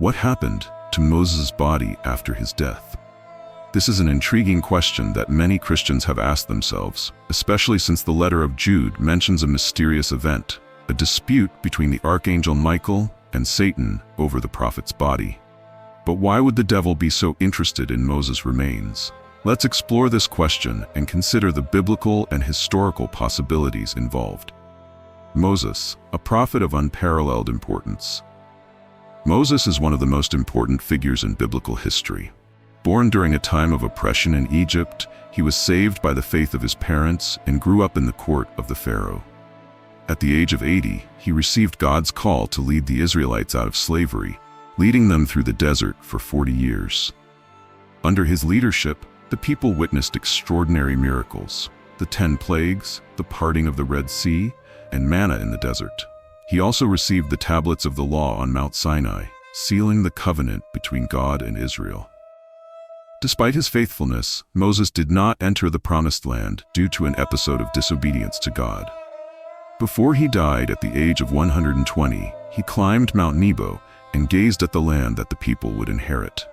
What happened to Moses' body after his death? This is an intriguing question that many Christians have asked themselves, especially since the letter of Jude mentions a mysterious event, a dispute between the archangel Michael and Satan over the prophet's body. But why would the devil be so interested in Moses' remains? Let's explore this question and consider the biblical and historical possibilities involved. Moses, a prophet of unparalleled importance. Moses is one of the most important figures in biblical history. Born during a time of oppression in Egypt, he was saved by the faith of his parents and grew up in the court of the Pharaoh. At the age of 80, he received God's call to lead the Israelites out of slavery, leading them through the desert for 40 years. Under his leadership, the people witnessed extraordinary miracles: the 10 plagues, the parting of the Red Sea, and manna in the desert. He also received the tablets of the law on Mount Sinai, sealing the covenant between God and Israel. Despite his faithfulness, Moses did not enter the Promised Land due to an episode of disobedience to God. Before he died at the age of 120, he climbed Mount Nebo and gazed at the land that the people would inherit.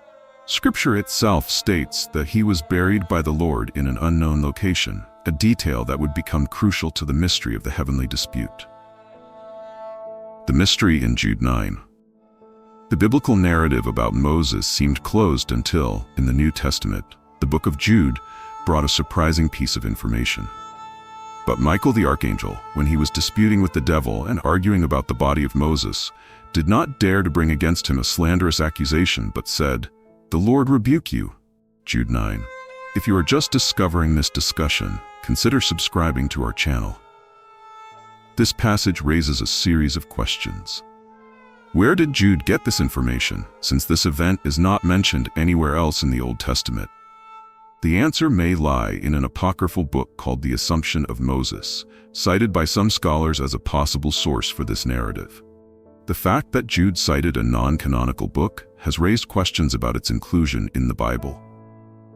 Scripture itself states that he was buried by the Lord in an unknown location, a detail that would become crucial to the mystery of the heavenly dispute. The mystery in Jude 9. The biblical narrative about Moses seemed closed until, in the New Testament, the book of Jude brought a surprising piece of information. But Michael the archangel, when he was disputing with the devil and arguing about the body of Moses, did not dare to bring against him a slanderous accusation, but said, "The Lord rebuke you." Jude 9. If you are just discovering this discussion, consider subscribing to our channel. This passage raises a series of questions. Where did Jude get this information, since this event is not mentioned anywhere else in the Old Testament? The answer may lie in an apocryphal book called The Assumption of Moses, cited by some scholars as a possible source for this narrative. The fact that Jude cited a non-canonical book has raised questions about its inclusion in the Bible.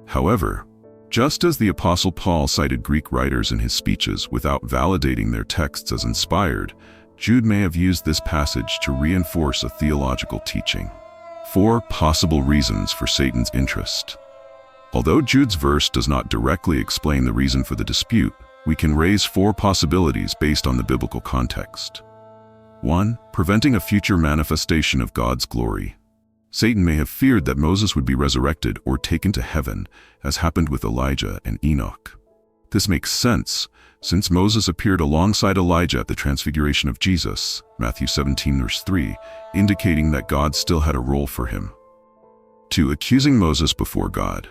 However, just as the Apostle Paul cited Greek writers in his speeches without validating their texts as inspired, Jude may have used this passage to reinforce a theological teaching. 4 possible reasons for Satan's interest. Although Jude's verse does not directly explain the reason for the dispute, we can raise 4 possibilities based on the biblical context. 1. Preventing a future manifestation of God's glory. Satan may have feared that Moses would be resurrected or taken to heaven, as happened with Elijah and Enoch. This makes sense, since Moses appeared alongside Elijah at the transfiguration of Jesus, Matthew 17 verse 3, indicating that God still had a role for him. 2. Accusing Moses before God.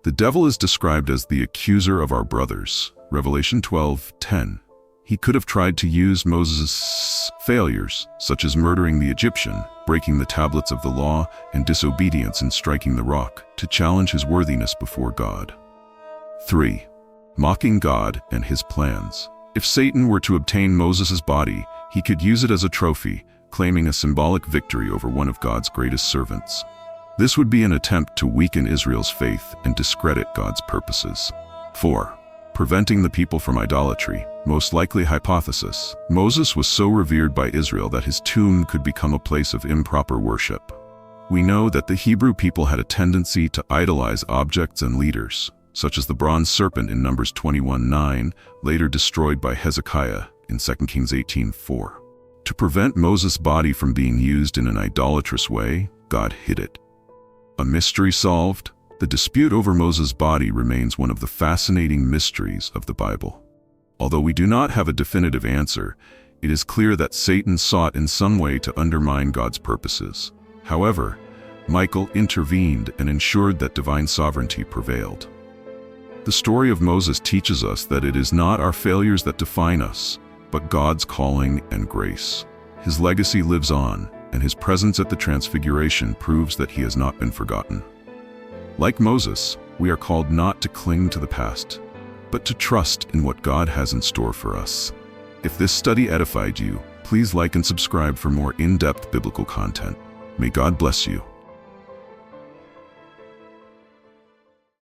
The devil is described as the accuser of our brothers, Revelation 12:10. He could have tried to use Moses' failures, such as murdering the Egyptian, breaking the tablets of the law, and disobedience in striking the rock, to challenge his worthiness before God. 3. Mocking God and his plans. If Satan were to obtain Moses' body, he could use it as a trophy, claiming a symbolic victory over one of God's greatest servants. This would be an attempt to weaken Israel's faith and discredit God's purposes. 4. Preventing the people from idolatry. Most likely hypothesis: Moses was so revered by Israel that his tomb could become a place of improper worship. We know that the Hebrew people had a tendency to idolize objects and leaders, such as the bronze serpent in Numbers 21:9, later destroyed by Hezekiah in 2 Kings 18:4. To prevent Moses' body from being used in an idolatrous way, God hid it. A mystery solved? The dispute over Moses' body remains one of the fascinating mysteries of the Bible. Although we do not have a definitive answer, it is clear that Satan sought in some way to undermine God's purposes. However, Michael intervened and ensured that divine sovereignty prevailed. The story of Moses teaches us that it is not our failures that define us, but God's calling and grace. His legacy lives on, and his presence at the Transfiguration proves that he has not been forgotten. Like Moses, we are called not to cling to the past, but to trust in what God has in store for us. If this study edified you, please like and subscribe for more in-depth biblical content. May God bless you.